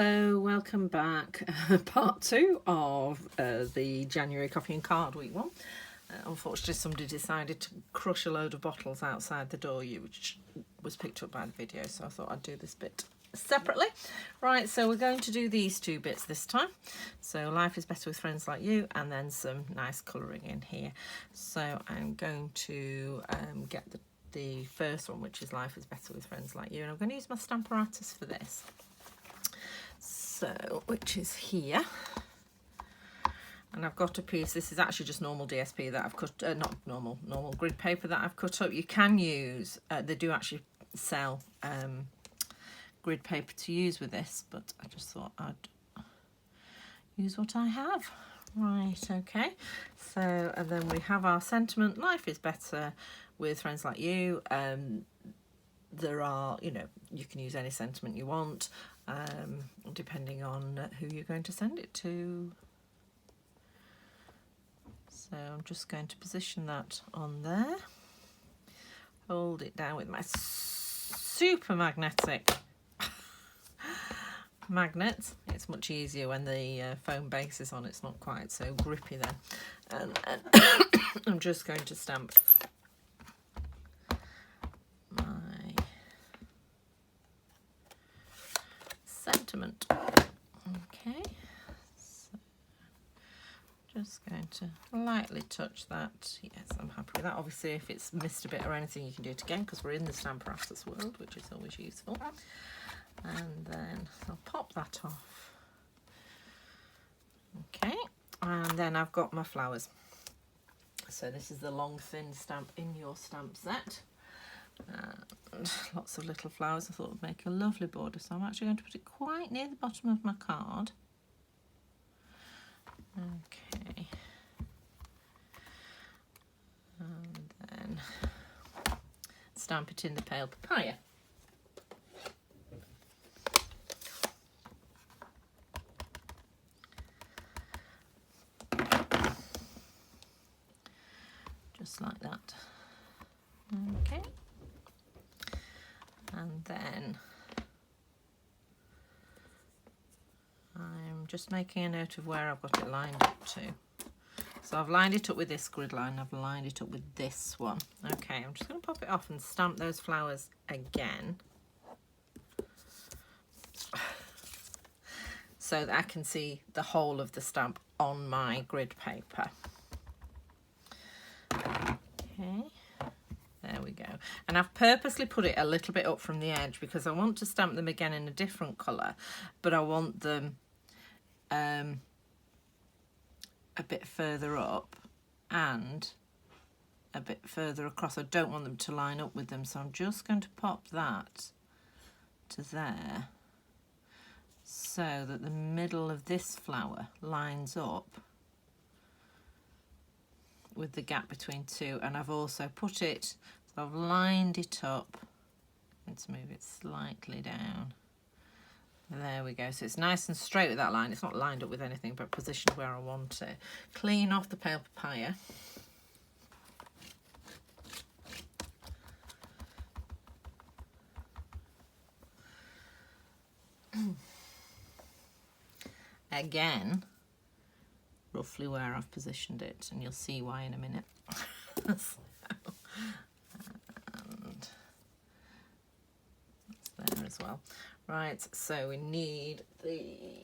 Hello, welcome back. Part 2 of the January Coffee and Card Week one. Unfortunately, somebody decided to crush a load of bottles outside the door, which was picked up by the video, so I thought I'd do this bit separately. Right, so we're going to do these two bits this time. So Life is Better with Friends Like You, and then some nice colouring in here. So I'm going to get the first one, which is Life is Better with Friends Like You, and I'm going to use my Stamparatus for this. So, which is here, and I've got a piece. This is actually just normal DSP that I've cut, not normal grid paper that I've cut up. You can use, they do actually sell grid paper to use with this, but I just thought I'd use what I have. Right, okay. So, and then we have our sentiment, Life is Better with Friends Like You. There are, you know, you can use any sentiment you want, depending on who you're going to send it to. So I'm just going to position that on there. Hold it down with my super magnetic magnet. It's much easier when the foam base is on. It's not quite so grippy then. And I'm just going to stamp sentiment. Okay, so just going to lightly touch that. Yes, I'm happy with that. Obviously, if it's missed a bit or anything, you can do it again because we're in the Stamparatus world, which is always useful. And then I'll pop that off. Okay, and then I've got my flowers. So this is the long thin stamp in your stamp set. And lots of little flowers. I thought would make a lovely border, so I'm actually going to put it quite near the bottom of my card. Okay, and then stamp it in the pale papaya. Just like that. Okay. And then I'm just making a note of where I've got it lined up to. So I've lined it up with this grid line, I've lined it up with this one. Okay, I'm just going to pop it off and stamp those flowers again. So that I can see the whole of the stamp on my grid paper. Okay. There we go. And I've purposely put it a little bit up from the edge because I want to stamp them again in a different colour, but I want them a bit further up and a bit further across. I don't want them to line up with them, so I'm just going to pop that to there so that the middle of this flower lines up with the gap between two, and I've also put it, so I've lined it up. Let's move it slightly down. There we go. So it's nice and straight with that line. It's not lined up with anything, but positioned where I want it. Clean off the pale papaya. Again, roughly where I've positioned it, and you'll see why in a minute. And that's there as well. Right, so we need the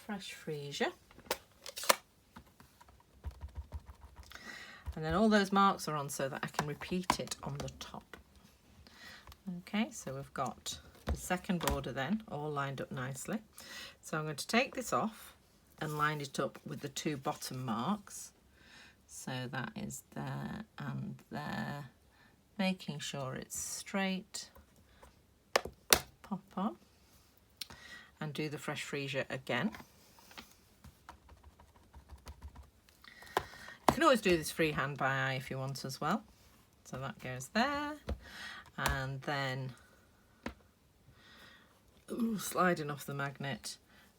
fresh freesia. And then all those marks are on so that I can repeat it on the top. Okay, so we've got the second border then all lined up nicely. So I'm going to take this off and line it up with the two bottom marks. So that is there and there, making sure it's straight. Pop on and do the fresh freesia again. You can always do this freehand by eye if you want as well. So that goes there, and then sliding off the magnet,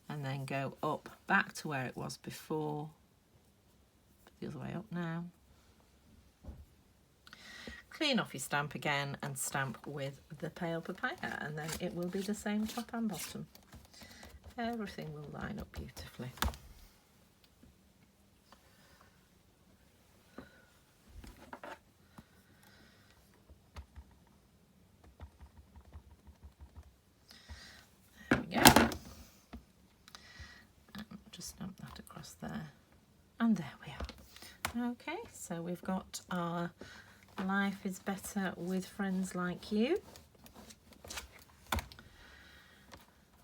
and then go up back to where it was before. The other way up now. Clean off your stamp again and stamp with the pale papaya, and then it will be the same top and bottom. everything will line up beautifully. There we go. Just stamp that across there, and there we are. Okay, so we've got our Life is Better with Friends Like You.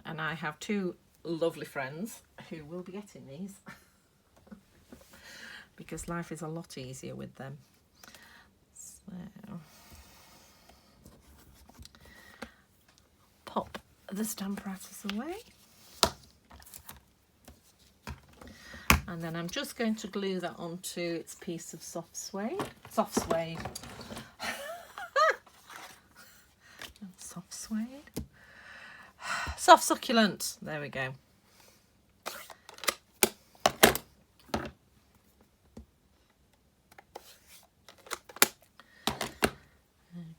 And I have two lovely friends who will be getting these because life is a lot easier with them. So pop the stamp apparatus away. And then I'm just going to glue that onto its piece of soft suede. Soft suede. Soft suede. Soft succulent. There we go.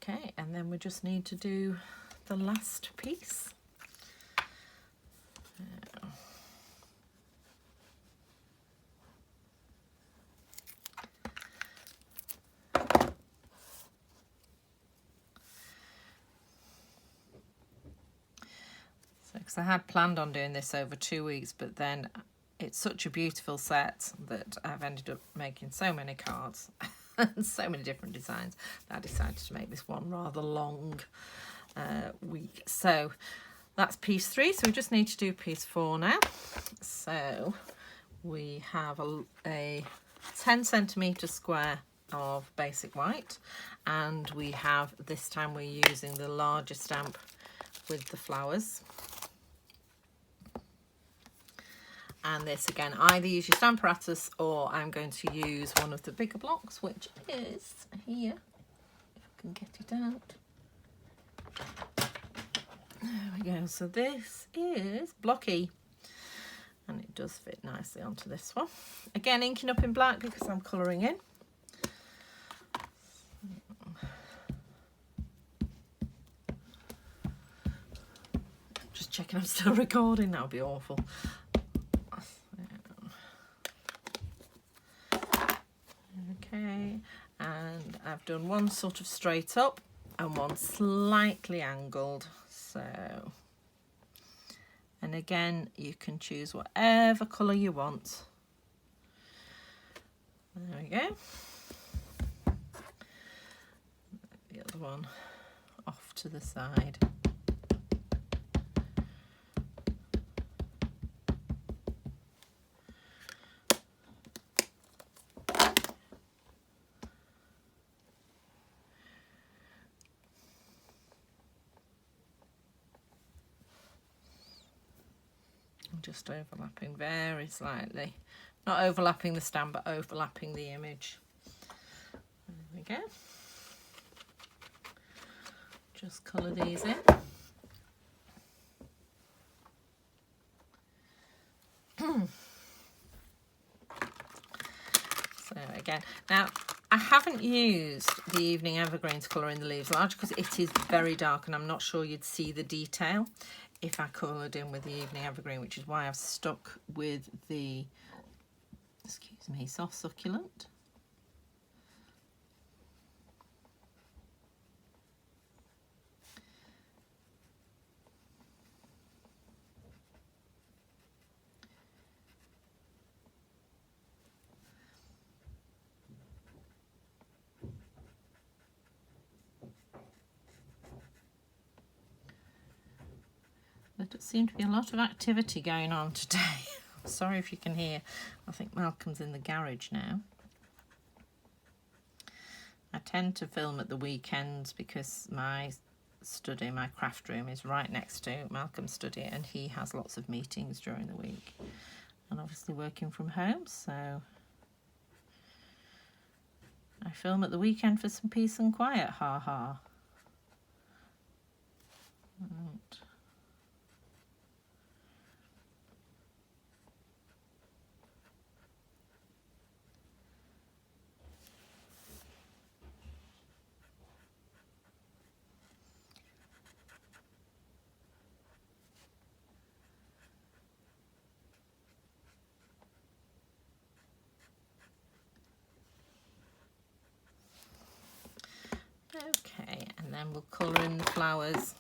Okay, and then we just need to do the last piece. Because I had planned on doing this over 2 weeks, but then it's such a beautiful set that I've ended up making so many cards and so many different designs that I decided to make this one rather long week. So that's piece 3, so we just need to do piece 4 now. So we have a 10 centimetre square of basic white, and we have, this time we're using the larger stamp with the flowers. And this again, either use your stamp apparatus or I'm going to use one of the bigger blocks, which is here, if I can get it out. There we go. So this is blocky, and it does fit nicely onto this one. Again, inking up in black because I'm colouring in. Just checking I'm still recording, that would be awful. Okay, and I've done one sort of straight up and one slightly angled. So, and again, you can choose whatever colour you want. There we go. The other one off to the side. Just overlapping very slightly, not overlapping the stamp but overlapping the image. There we go. Just colour these in. So again, now I haven't used the Evening Evergreen to colour in the leaves large because it is very dark and I'm not sure you'd see the detail if I coloured in with the Evening Evergreen, which is why I've stuck with the, excuse me, soft succulent. There does seem to be a lot of activity going on today. Sorry if you can hear. I think Malcolm's in the garage now. I tend to film at the weekends because my study, my craft room, is right next to Malcolm's study and he has lots of meetings during the week. And obviously working from home, so I film at the weekend for some peace and quiet, ha ha. Right. then we'll colour in the flowers.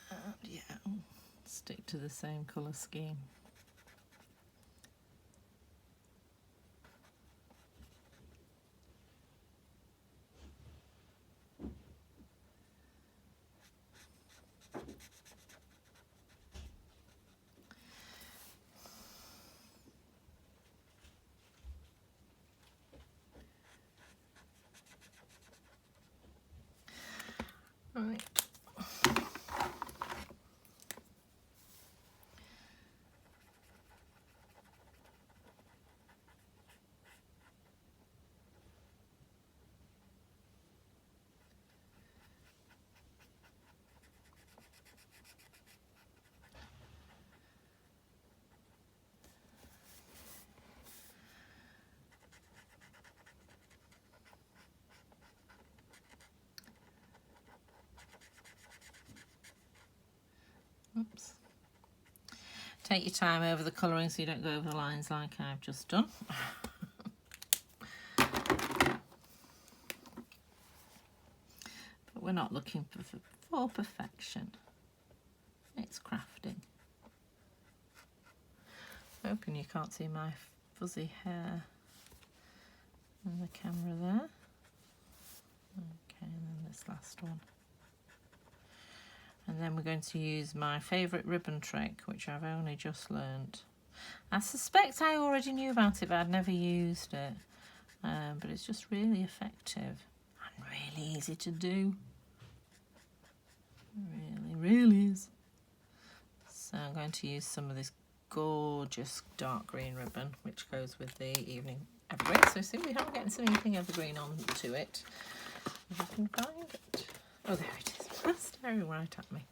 And yeah, stick to the same colour scheme. Right. Oops. Take your time over the colouring so you don't go over the lines like I've just done. But we're not looking for perfection. It's crafting. Hoping you can't see my fuzzy hair in the camera there. Okay, and then this last one. And then we're going to use my favourite ribbon trick, which I've only just learnt. I suspect I already knew about it, but I'd never used it. But it's just really effective and really easy to do. Really, really is. So I'm going to use some of this gorgeous dark green ribbon, which goes with the evening evergreen. So see, we are getting some evening evergreen onto it. If I can find it. Oh, there it is. It's staring right at me.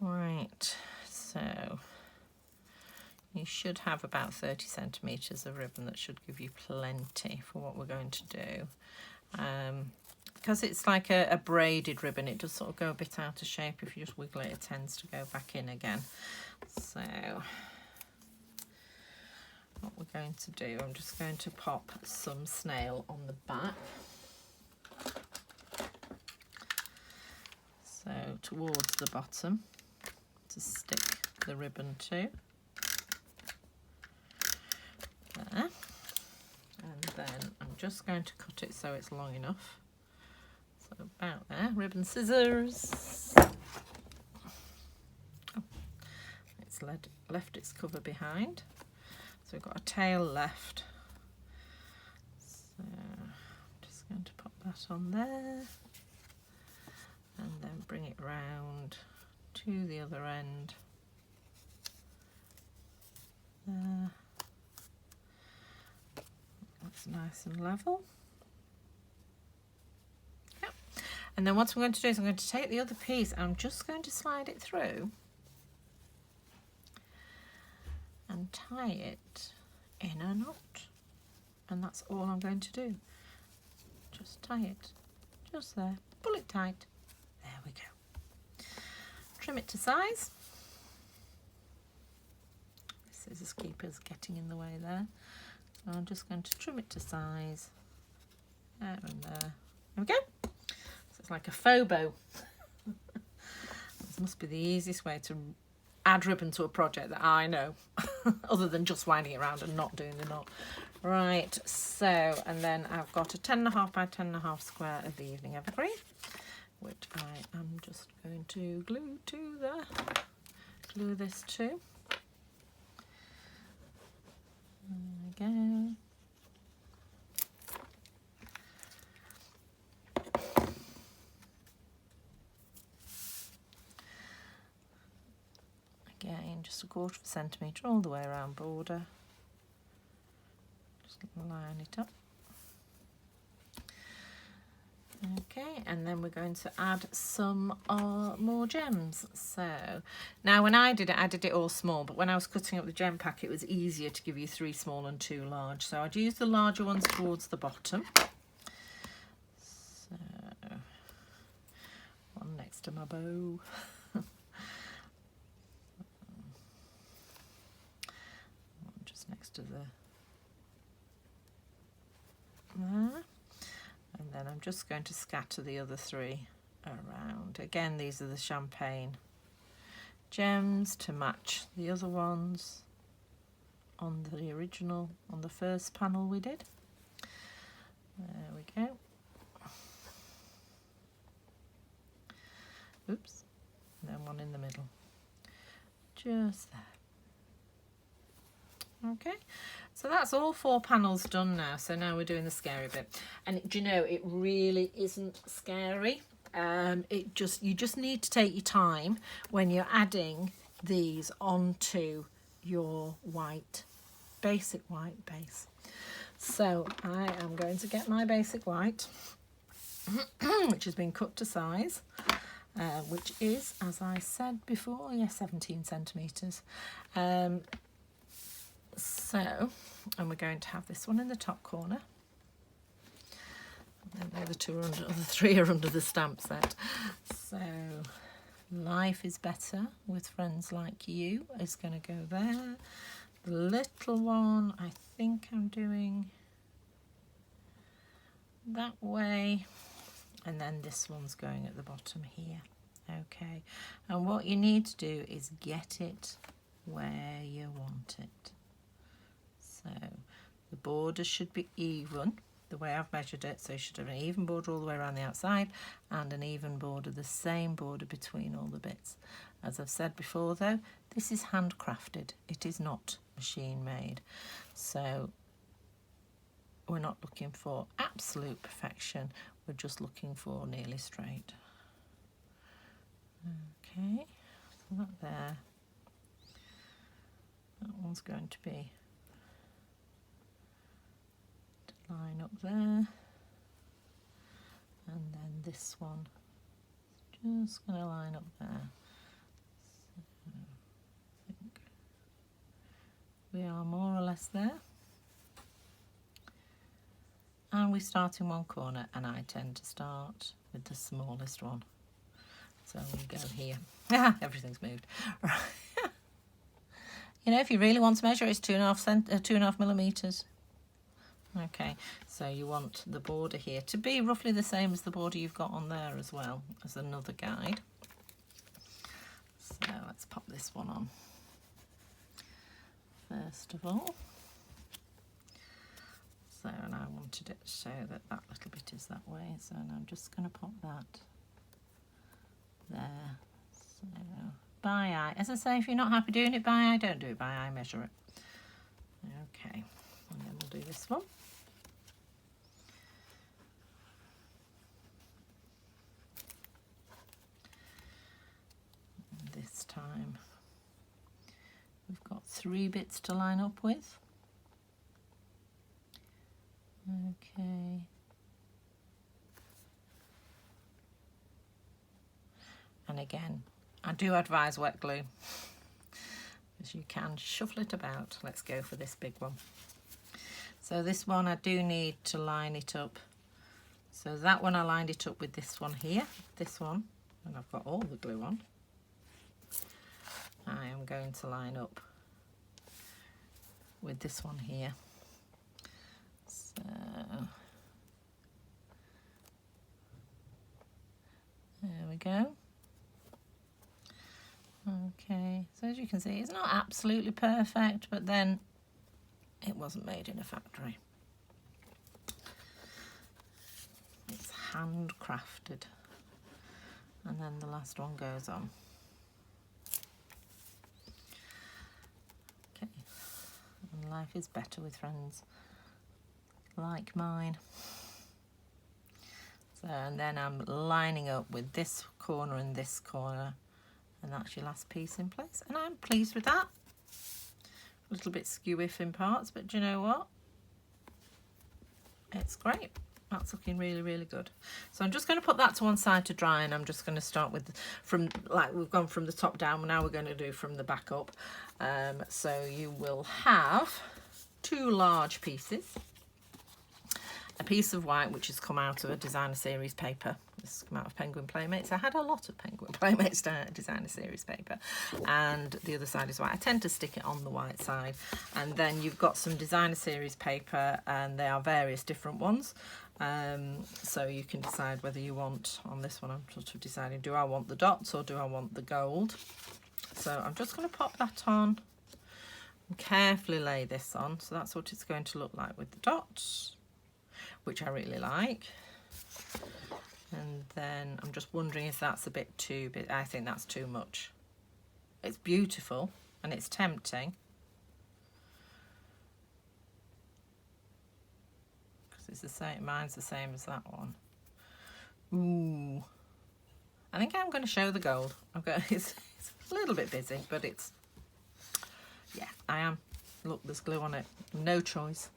Right, so you should have about 30 centimetres of ribbon. That should give you plenty for what we're going to do. Because it's like a braided ribbon, it does sort of go a bit out of shape. If you just wiggle it, it tends to go back in again. So what we're going to do, I'm just going to pop some snail on the back. So towards the bottom to stick the ribbon to. There. And then I'm just going to cut it so it's long enough. So about there, ribbon scissors. Oh, it's left its cover behind. So we've got a tail left. So I'm just going to pop that on there. And then bring it round to the other end. There. That's nice and level. Yep. And then what I'm going to do is I'm going to take the other piece and I'm just going to slide it through and tie it in a knot. And that's all I'm going to do. Just tie it just there, pull it tight. There we go. Trim it to size. Scissors keeper's getting in the way there. So I'm just going to trim it to size. There and there. There we go. So it's like a faux bow. This must be the easiest way to add ribbon to a project that I know, other than just winding it around and not doing the knot. Right, so, and then I've got a 10.5 by 10.5 square of the evening evergreen, which I am just going to glue this to. There we go. Again, just 1/4 centimetre all the way around border. Just line it up. Okay, and then we're going to add some more gems. So now when I did it all small, but when I was cutting up the gem pack, it was easier to give you 3 small and 2 large. So I'd use the larger ones towards the bottom. So next to my bow. Just next to the there. And then I'm just going to scatter the other 3 around. Again, these are the champagne gems to match the other ones on the original, on the first panel we did. There we go. Oops. And then one in the middle. Just there. Okay, so that's all 4 panels done now. So now we're doing the scary bit, and do you know, it really isn't scary. You just need to take your time when you're adding these onto your white, basic white base. So I am going to get my basic white, which has been cut to size, which is, as I said before, 17 centimetres. So, and we're going to have this one in the top corner. And the other 3 are under the stamp set. So, life is better with friends like you is going to go there. The little one, I think I'm doing that way. And then this one's going at the bottom here. Okay. And what you need to do is get it where you want it. So the border should be even, the way I've measured it, so you should have an even border all the way around the outside and an even border, the same border between all the bits. As I've said before though, this is handcrafted, it is not machine made. So we're not looking for absolute perfection, we're just looking for nearly straight. Okay, so that there, that one's going to be line up there, and then this one is just going to line up there. So I think we are more or less there, and we start in one corner, and I tend to start with the smallest one. So we go here. Everything's moved. Right. You know, if you really want to measure, it's 2.5 millimeters. Okay, so you want the border here to be roughly the same as the border you've got on there as well, as another guide. So let's pop this one on first of all. So, and I wanted it to show that that little bit is that way, so I'm just going to pop that there. So by eye, as I say, if you're not happy doing it by eye, don't do it by eye, measure it. Okay, and then we'll do this one. And this time we've got 3 bits to line up with. Okay. And again, I do advise wet glue, because you can shuffle it about. Let's go for this big one. So this one I do need to line it up. So that one I lined it up with this one here, this one, and I've got all the glue on. I am going to line up with this one here. So there we go. Okay, so as you can see, it's not absolutely perfect, but then it wasn't made in a factory. It's handcrafted. And then the last one goes on. Okay, and life is better with friends like mine. So, and then I'm lining up with this corner and this corner, and that's your last piece in place, and I'm pleased with that. A little bit skew-iff in parts, but do you know what? It's great. That's looking really, really good. So I'm just going to put that to one side to dry, and I'm just going to start with from, like we've gone from the top down, now we're going to do from the back up. So you will have 2 large pieces, a piece of white which has come out of a designer series paper. This has come out of Penguin Playmates. I had a lot of Penguin Playmates designer series paper, and the other side is white. I tend to stick it on the white side, and then you've got some designer series paper, and they are various different ones. So you can decide whether you want, on this one I'm sort of deciding, do I want the dots or do I want the gold? So I'm just going to pop that on and carefully lay this on. So that's what it's going to look like with the dots, which I really like. And then I'm just wondering if that's a bit too big. I think that's too much. It's beautiful and it's tempting. Because it's the same, mine's the same as that one. Ooh. I think I'm going to show the gold. It's a little bit busy, but it's, yeah, I am. Look, there's glue on it. No choice.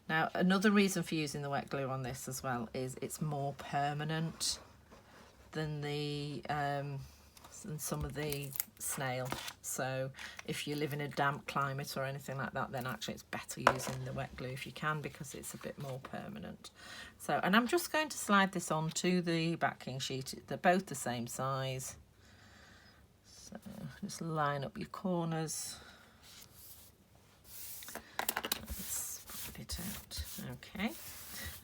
Now, another reason for using the wet glue on this as well is it's more permanent than the than some of the snail. So if you live in a damp climate or anything like that, then actually it's better using the wet glue if you can, because it's a bit more permanent. So, and I'm just going to slide this onto the backing sheet. They're both the same size. So just line up your corners. It out. Okay,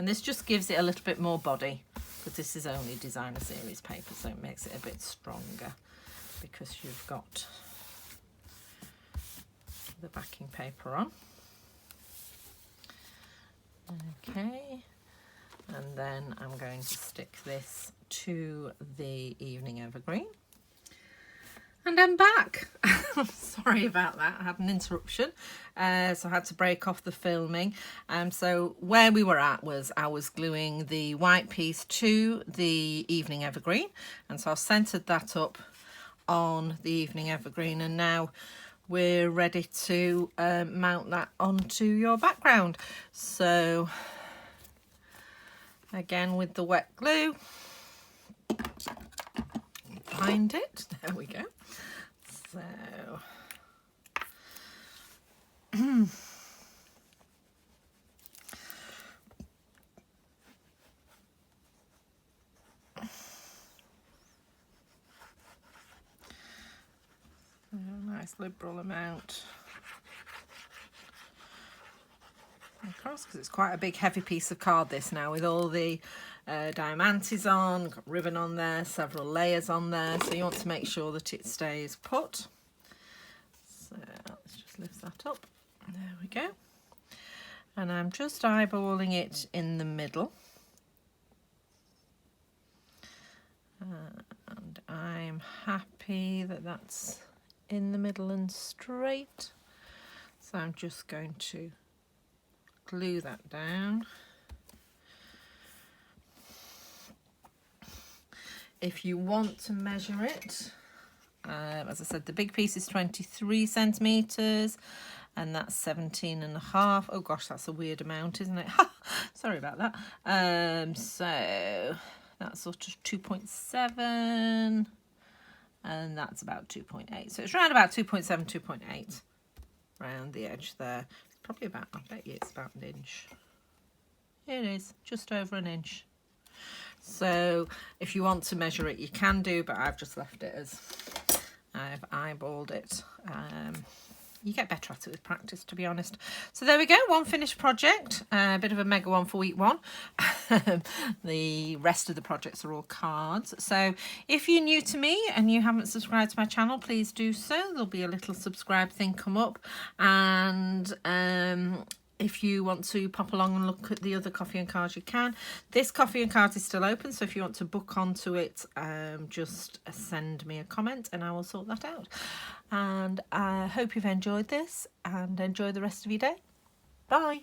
and this just gives it a little bit more body, because this is only designer series paper, so it makes it a bit stronger because you've got the backing paper on. Okay, and then I'm going to stick this to the evening evergreen. And I'm back. Sorry about that, I had an interruption, so I had to break off the filming. So where we were at was I was gluing the white piece to the evening evergreen, and so I've centered that up on the evening evergreen, and now we're ready to mount that onto your background. So again, with the wet glue, bind it, there we go. So a nice liberal amount across, because it's quite a big heavy piece of card this now, with all the diamantes on, got ribbon on there, several layers on there, so you want to make sure that it stays put. So let's just lift that up, there we go, and I'm just eyeballing it in the middle, and I'm happy that that's in the middle and straight, so I'm just going to glue that down. If you want to measure it, as I said, the big piece is 23 centimetres, and that's 17.5. Oh gosh, that's a weird amount, isn't it? Sorry about that. So that's sort of 2.7, and that's about 2.8. So it's around about 2.7, 2.8 around the edge there. Probably about, I bet you it's about an inch. It is, just over an inch. So if you want to measure it, you can do, but I've just left it as I've eyeballed it. You get better at it with practice, to be honest. So there we go, one finished project, a bit of a mega one for week one. The rest of the projects are all cards. So if you're new to me and you haven't subscribed to my channel, please do so. There'll be a little subscribe thing come up, and if you want to pop along and look at the other coffee and cards, you can. This coffee and cards is still open, so if you want to book onto it, just send me a comment and I will sort that out. And I hope you've enjoyed this, and enjoy the rest of your day. Bye.